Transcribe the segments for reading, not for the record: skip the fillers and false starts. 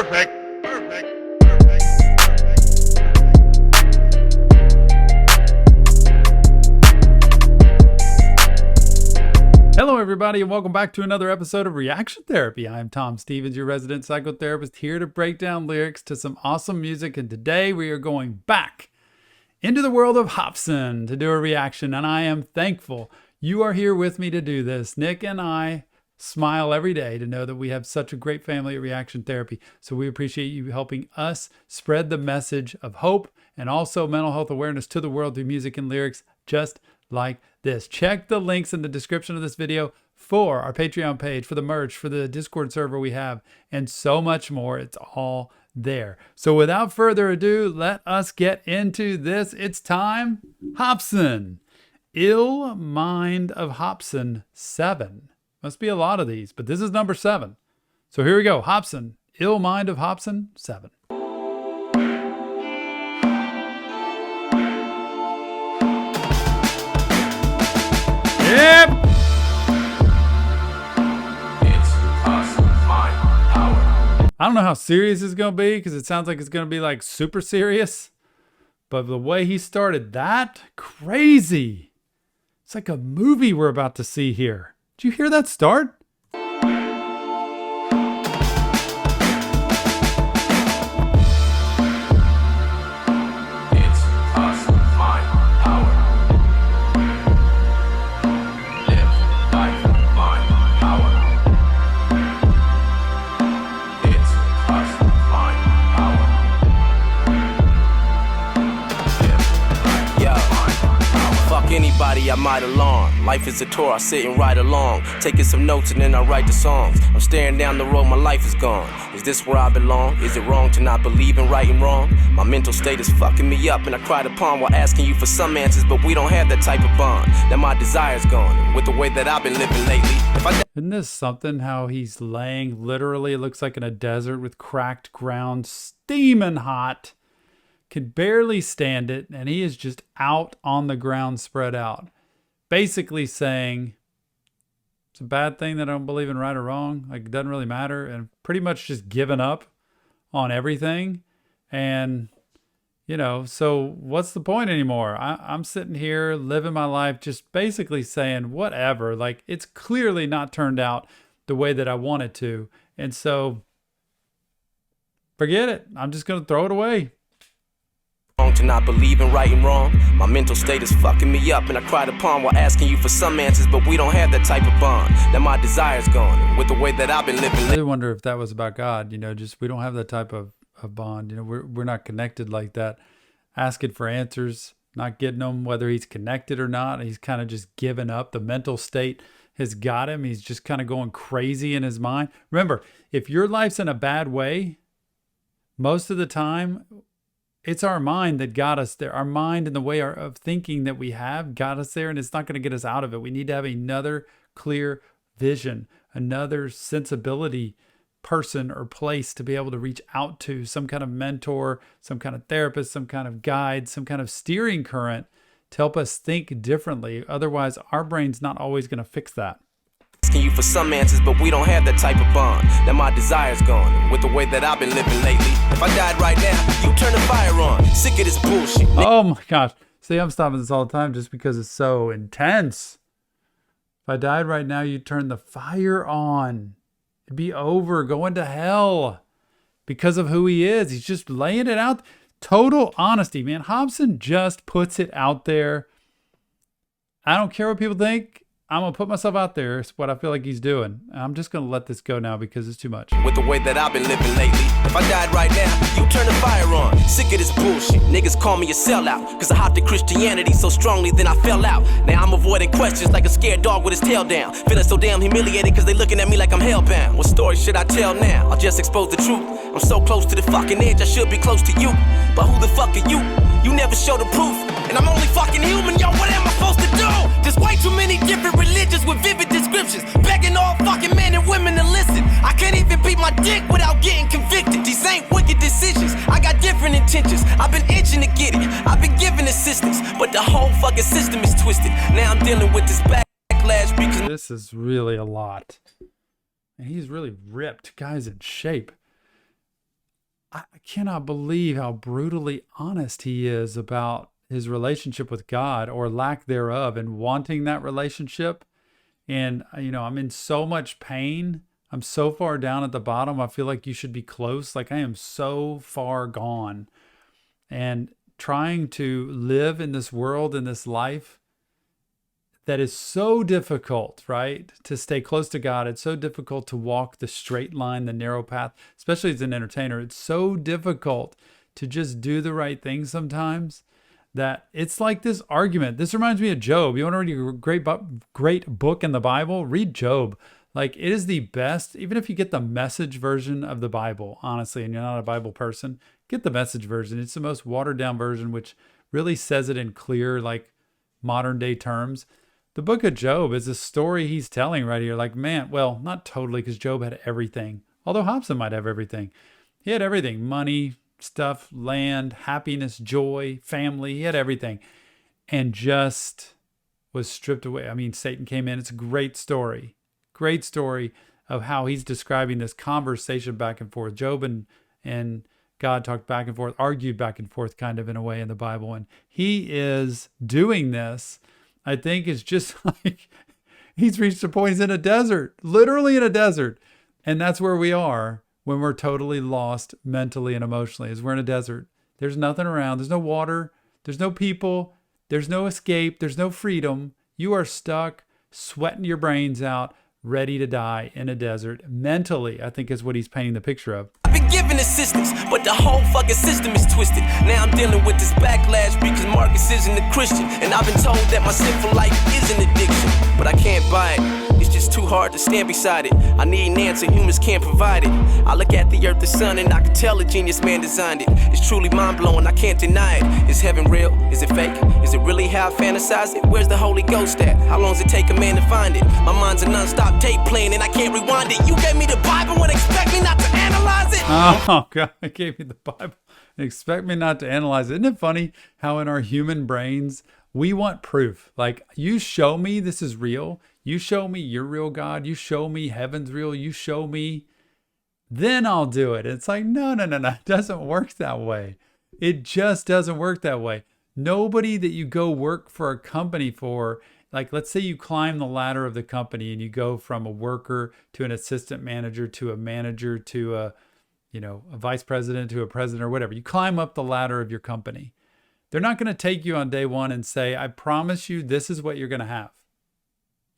Perfect. Hello, everybody, and welcome back to another episode of Reaction Therapy. I'm Tom Stevens, your resident psychotherapist, here to break down lyrics to some awesome music. And today we are going back into the world of Hopsin to do a reaction. And I am thankful you are here with me to do this. Nick and I smile every day to know that we have such a great family at Reaction Therapy. So we appreciate you helping us spread the message of hope and also mental health awareness to the world through music and lyrics just like this. Check the links in the description of this video for our Patreon page, for the merch, for the Discord server we have, and so much more. It's all there. So without further ado, let us get into this. It's time. Hopsin. Ill Mind of Hopsin 7. Must be a lot of these, but this is number 7. So here we go. Hopsin. Ill Mind of Hopsin 7. Yep. It's us, my power. I don't know how serious it's going to be because it sounds like it's going to be like super serious. But the way he started that, crazy. It's like a movie we're about to see here. Did you hear that start? It's us, my power. Live life, my power. It's us, my power. Live life, my power. Fuck anybody I might alarm. Life is a tour, I sit and ride along, taking some notes and then I write the songs. I'm staring down the road, my life is gone. Is this where I belong? Is it wrong to not believe in right and wrong? My mental state is fucking me up and I cried upon while asking you for some answers, but we don't have that type of bond. Now my desire's gone, and with the way that I've been living lately, Isn't this something how he's laying literally, it looks like in a desert with cracked ground, steaming hot, can barely stand it, and he is just out on the ground spread out. Basically saying it's a bad thing that I don't believe in right or wrong. Like, it doesn't really matter. And pretty much just giving up on everything. And, you know, so what's the point anymore? I'm sitting here living my life just basically saying whatever. Like, it's clearly not turned out the way that I want it to. And so forget it. I'm just going to throw it away. To not believe in right and wrong. My mental state is fucking me up and I cried upon while asking you for some answers, but we don't have that type of bond. Now my desire's gone, and with the way that I've been living. I really wonder if that was about God, you know, just we don't have that type of bond. You know, we're not connected like that. Asking for answers, not getting them, whether he's connected or not. He's kind of just given up. The mental state has got him. He's just kind of going crazy in his mind. Remember, if your life's in a bad way, most of the time, it's our mind that got us there. Our mind and the way of thinking that we have got us there, and it's not going to get us out of it. We need to have another clear vision, another sensibility person or place to be able to reach out to, some kind of mentor, some kind of therapist, some kind of guide, some kind of steering current to help us think differently. Otherwise, our brain's not always going to fix that. Asking you for some answers, but we don't have that type of bond. Now my desire's gone, and with the way that I've been living lately, if I died right now, you turn the fire on. Sick of this bullshit. Oh my gosh. See, I'm stopping this all the time just because it's so intense. If I died right now, you'd turn the fire on. It'd be over, going to hell because of who he is. He's just laying it out. Total honesty, man. Hopsin just puts it out there. I don't care what people think. I'm going to put myself out there. It's what I feel like he's doing. I'm just going to let this go now because it's too much. With the way that I've been living lately, if I died right now, you turn the fire on. Sick of this bullshit. Niggas call me a sellout, cause I hopped in Christianity so strongly then I fell out. Now I'm avoiding questions like a scared dog with his tail down. Feeling so damn humiliated cause they looking at me like I'm hellbound. What story should I tell now? I'll just expose the truth. I'm so close to the fucking edge, I should be close to you. But who the fuck are you? You never show the proof. And I'm only fucking human, yo, what am I supposed to do? There's way too many different religions with vivid descriptions, begging all fucking men and women to listen. I can't even beat my dick without getting convicted. These ain't wicked decisions, I got different intentions. I've been itching to get it, I've been giving assistance, but the whole fucking system is twisted. Now I'm dealing with this backlash because this is really a lot. And he's really ripped. Guy's in shape. I cannot believe how brutally honest he is about his relationship with God or lack thereof and wanting that relationship. And, I'm in so much pain. I'm so far down at the bottom. I feel like you should be close. Like I am so far gone. And trying to live in this world, in this life that is so difficult, right? To stay close to God. It's so difficult to walk the straight line, the narrow path, especially as an entertainer. It's so difficult to just do the right thing sometimes that it's like this argument. This reminds me of Job. You want to read a great book in the Bible? Read Job. Like it is the best, even if you get the Message version of the Bible, honestly, and you're not a Bible person, get the Message version. It's the most watered down version, which really says it in clear, like modern day terms. The book of Job is a story he's telling right here. Like, man, well, not totally, because Job had everything. Although Hopsin might have everything. He had everything: money, stuff, land, happiness, joy, family. He had everything. And just was stripped away. I mean, Satan came in. It's a great story. Great story of how he's describing this conversation back and forth. Job and God talked back and forth, argued back and forth kind of in a way in the Bible. And he is doing this, I think, is just like he's reached a point, he's in a desert, literally in a desert. And that's where we are when we're totally lost mentally and emotionally, is we're in a desert. There's nothing around. There's no water. There's no people. There's no escape. There's no freedom. You are stuck, sweating your brains out, ready to die in a desert. Mentally, I think is what he's painting the picture of. I've been given assistance, but the whole fucking system is twisted. Now I'm dealing with this backlash because Marcus isn't a Christian, and I've been told that my sinful life is an addiction, but I can't buy it. It's just too hard to stand beside it. I need an answer, humans can't provide it. I look at the earth, the sun, and I can tell a genius man designed it. It's truly mind-blowing, I can't deny it. Is heaven real? Is it fake? Is it really how I fantasize it? Where's the Holy Ghost at? How long does it take a man to find it? My mind's a non-stop tape playing and I can't rewind it. You gave me the Bible and expect me not to analyze it? Oh, God, I gave you the Bible and expect me not to analyze it. Isn't it funny how in our human brains, we want proof? Like, you show me this is real. You show me you're real, God. You show me heaven's real. You show me, then I'll do it. It's like, no. It doesn't work that way. It just doesn't work that way. Nobody that you go work for a company for, like, let's say you climb the ladder of the company and you go from a worker to an assistant manager to a manager to a vice president to a president or whatever. You climb up the ladder of your company. They're not going to take you on day one and say, I promise you, this is what you're going to have.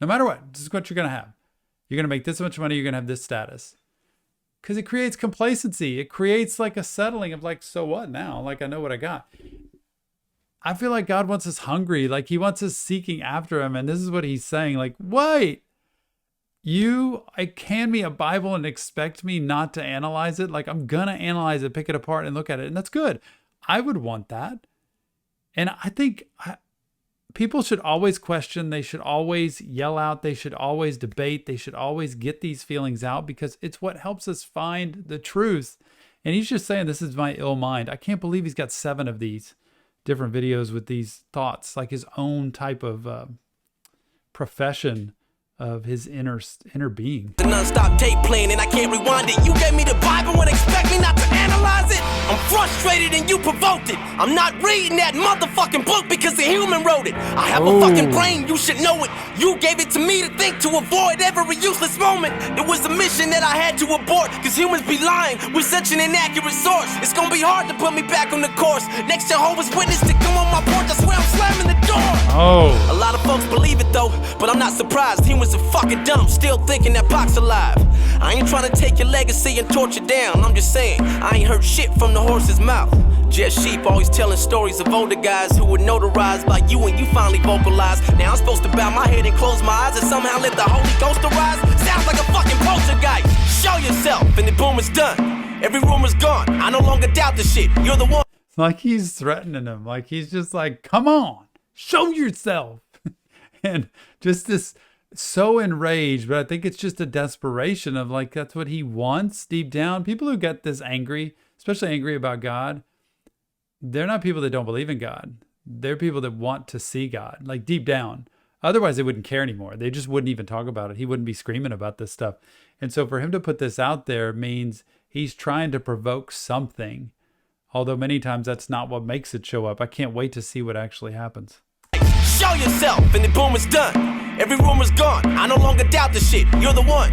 No matter what, this is what you're going to have. You're going to make this much money. You're going to have this status. Because it creates complacency. It creates like a settling of like, so what now? Like, I know what I got. I feel like God wants us hungry. Like he wants us seeking after him. And this is what he's saying. Like, wait, hand me a Bible and expect me not to analyze it. Like I'm going to analyze it, pick it apart and look at it. And that's good. I would want that. And I think people should always question. They should always yell out. They should always debate. They should always get these feelings out because it's what helps us find the truth. And he's just saying, this is my ill mind. I can't believe he's got 7 of these different videos with these thoughts, like his own type of profession of his inner being. The non-stop tape playing and I can't rewind it. You gave me the Bible and expect me not to analyze it? I'm frustrated and you provoked it. I'm not reading that motherfucking book because a human wrote it. I have a fucking brain, you should know it. You gave it to me to think, to avoid every useless moment. It was a mission that I had to abort because humans be lying with such an inaccurate source. It's gonna be hard to put me back on the course. Next Jehovah's Witness to come on my porch, I swear I'm slamming the door. A lot of folks believe it though, but I'm not surprised. Humans are fucking dumb, still thinking that Pac's alive. I ain't trying to take your legacy and torture down. I'm just saying, I ain't heard shit from the horse's mouth. Just sheep always telling stories of older guys who were notarized by you and you finally vocalized. Now I'm supposed to bow my head and close my eyes and somehow let the Holy Ghost arise? Sounds like a fucking poltergeist. Show yourself and the boom is done. Every rumor's gone. I no longer doubt the shit. You're the one. It's like he's threatening him. Like he's just like, come on, show yourself. And just this so enraged, but I think it's just a desperation of like, that's what he wants deep down. People who get this angry, especially angry about God, they're not people that don't believe in God. They're people that want to see God, like deep down. Otherwise, they wouldn't care anymore. They just wouldn't even talk about it. He wouldn't be screaming about this stuff. And so for him to put this out there means He's trying to provoke something, although many times that's not what makes it show up. I can't wait to see what actually happens. Show yourself, and the boom is done. Every rumor's gone. I no longer doubt the shit. You're the one.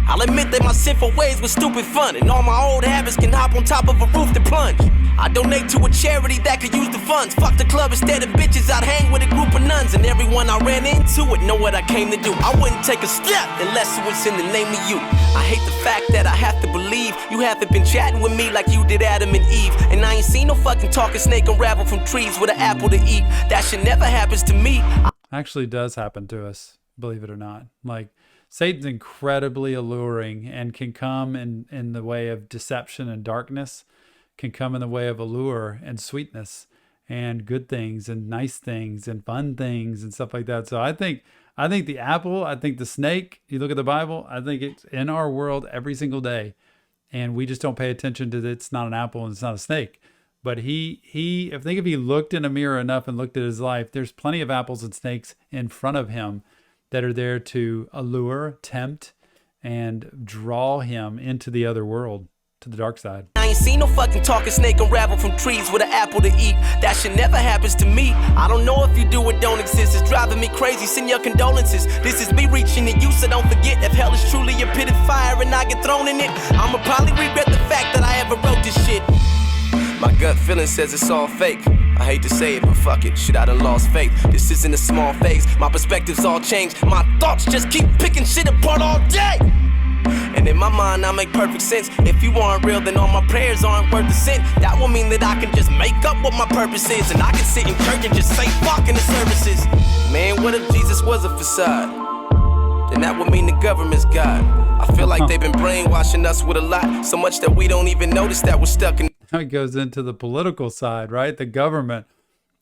I'll admit that my sinful ways were stupid fun, and all my old habits can hop on top of a roof to plunge. I donate to a charity that could use the funds. Fuck the club instead of bitches. I'd hang with a group of nuns, and everyone I ran into would know what I came to do. I wouldn't take a step unless it was in the name of you. I hate the fact that I have to believe you haven't been chatting with me like you did Adam and Eve. And I ain't seen no fucking talking snake unravel from trees with an apple to eat. That shit never happens to me. Actually does happen to us, believe it or not. Like, Satan's incredibly alluring and can come in the way of deception and darkness, can come in the way of allure and sweetness and good things and nice things and fun things and stuff like that. So I think the apple, I think the snake, you look at the Bible, I think it's in our world every single day. And we just don't pay attention to that. It's not an apple and it's not a snake. But I think if he looked in a mirror enough and looked at his life, there's plenty of apples and snakes in front of him that are there to allure, tempt, and draw him into the other world, to the dark side. I ain't seen no fucking talking snake unravel from trees with an apple to eat. That shit never happens to me. I don't know if you do or don't exist. It's driving me crazy. Send your condolences. This is me reaching to you, so don't forget. If hell is truly a pit of fire and I get thrown in it, I'ma probably regret the fact that I ever wrote this shit. My gut feeling says it's all fake. I hate to say it, but fuck it, shit, I done lost faith. This isn't a small phase, my perspectives all changed. My thoughts just keep picking shit apart all day. And in my mind, I make perfect sense. If you aren't real, then all my prayers aren't worth a cent. That will mean that I can just make up what my purpose is, and I can sit in church and just say fuck in the services. Man, what if Jesus was a facade? Then that would mean the government's God. I feel like they've been brainwashing us with a lot, so much that we don't even notice that we're stuck in. Now it goes into the political side, right? The government.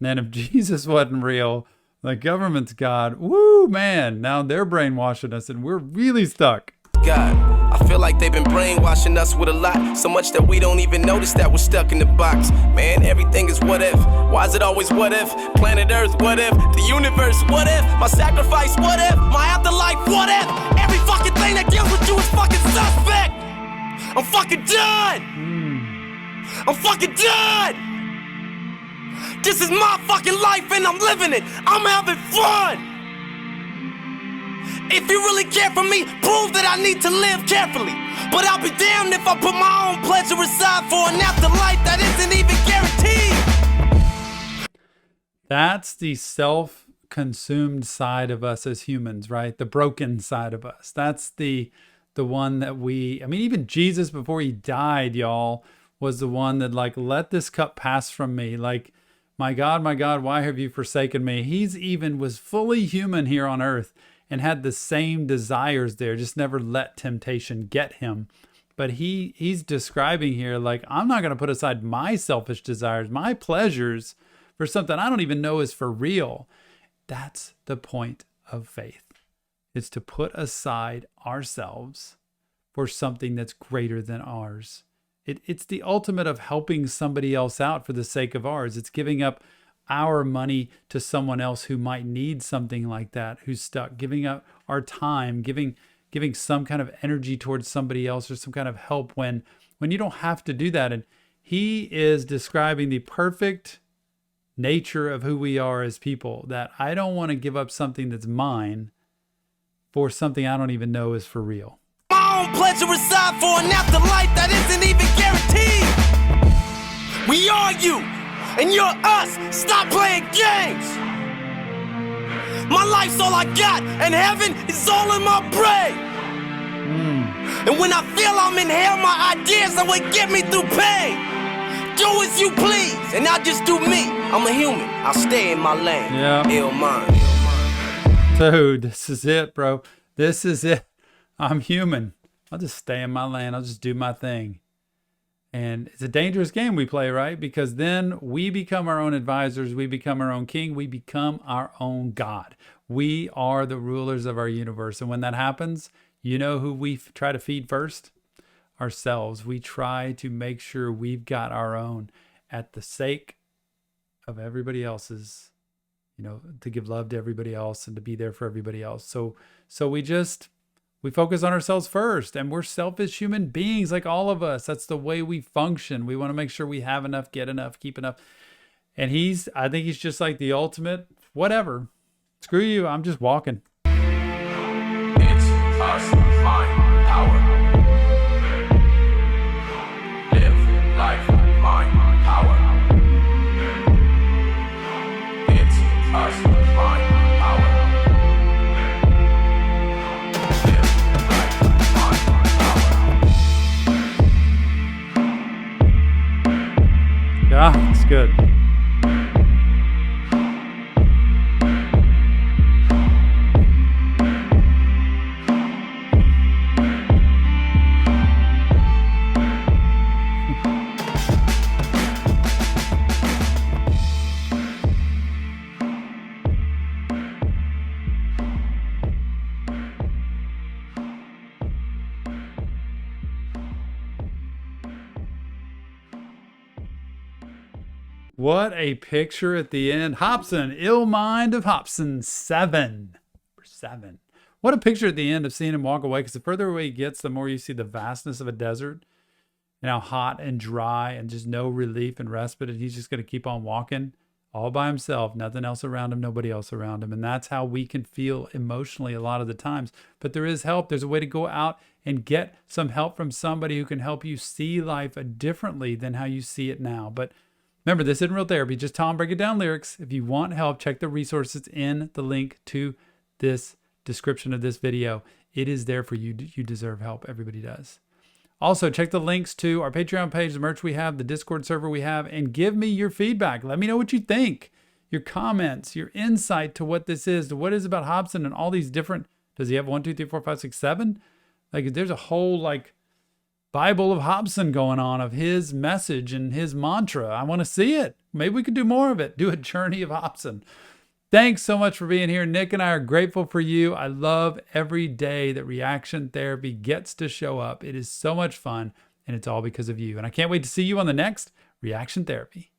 And if Jesus wasn't real, the government's God. Woo, man. Now they're brainwashing us and we're really stuck. God, I feel like they've been brainwashing us with a lot, so much that we don't even notice that we're stuck in the box. Man, everything is what if. Why is it always what if? Planet Earth, what if? The universe, what if? My sacrifice, what if? My afterlife, what if? Every fucking thing that deals with you is fucking suspect. I'm fucking done. I'm fucking done! This is my fucking life and I'm living it. I'm having fun! If you really care for me, prove that I need to live carefully. But I'll be damned if I put my own pleasure aside for an afterlife that isn't even guaranteed. That's the self-consumed side of us as humans, right? The broken side of us. That's the one that even Jesus before he died, y'all, was the one that like, let this cup pass from me. Like, my God, why have you forsaken me? He's even was fully human here on earth and had the same desires there, just never let temptation get him. But he's describing here, like, I'm not going to put aside my selfish desires, my pleasures for something I don't even know is for real. That's the point of faith. It's to put aside ourselves for something that's greater than ours. It's the ultimate of helping somebody else out for the sake of ours. It's giving up our money to someone else who might need something like that, who's stuck, giving up our time, giving some kind of energy towards somebody else or some kind of help when you don't have to do that. And he is describing the perfect nature of who we are as people, that I don't want to give up something that's mine for something I don't even know is for real. My own pleasure aside for an afterlife that isn't even guaranteed. We are you, and you're us. Stop playing games. My life's all I got, and heaven is all in my brain. And when I feel I'm in hell, my ideas are what get me through pain. Do as you please, and I'll just do me. I'm a human, I'll stay in my lane. Yeah. Ill mind. Dude, this is it, bro. This is it. I'm human. I'll just stay in my lane. I'll just do my thing. And it's a dangerous game we play, right? Because then we become our own advisors. We become our own king. We become our own God. We are the rulers of our universe. And when that happens, you know who we try to feed first? Ourselves. We try to make sure we've got our own at the sake of everybody else's, to give love to everybody else and to be there for everybody else. So we We focus on ourselves first, and we're selfish human beings like all of us. That's the way we function. We want to make sure we have enough, get enough, keep enough. And I think he's just like the ultimate, whatever. Screw you, I'm just walking. It's us, mind, power. Live life, mind, power. It's us, mind, power. Live life, mind, power. Yeah, it's good. What a picture at the end. Hopsin, Ill Mind of Hopsin, 7. What a picture at the end of seeing him walk away, because the further away he gets, the more you see the vastness of a desert and how hot and dry and just no relief and respite. And he's just going to keep on walking all by himself, nothing else around him, nobody else around him. And that's how we can feel emotionally a lot of the times. But there is help. There's a way to go out and get some help from somebody who can help you see life differently than how you see it now. But remember, this isn't real therapy, just Tom break it down lyrics. If you want help, check the resources in the link to this description of this video. It is there for you. You deserve help. Everybody does. Also, check the links to our Patreon page, the merch we have, the Discord server we have, and give me your feedback. Let me know what you think, your comments, your insight to what this is, to what is about Hopsin and all these different, does he have 1, 2, 3, 4, 5, 6, 7? Like, there's a whole, Bible of Hopsin going on, of his message and his mantra. I want to see it. Maybe we could do more of it. Do a journey of Hopsin. Thanks so much for being here. Nick and I are grateful for you. I love every day that reaction therapy gets to show up. It is so much fun, and it's all because of you. And I can't wait to see you on the next Reaction Therapy.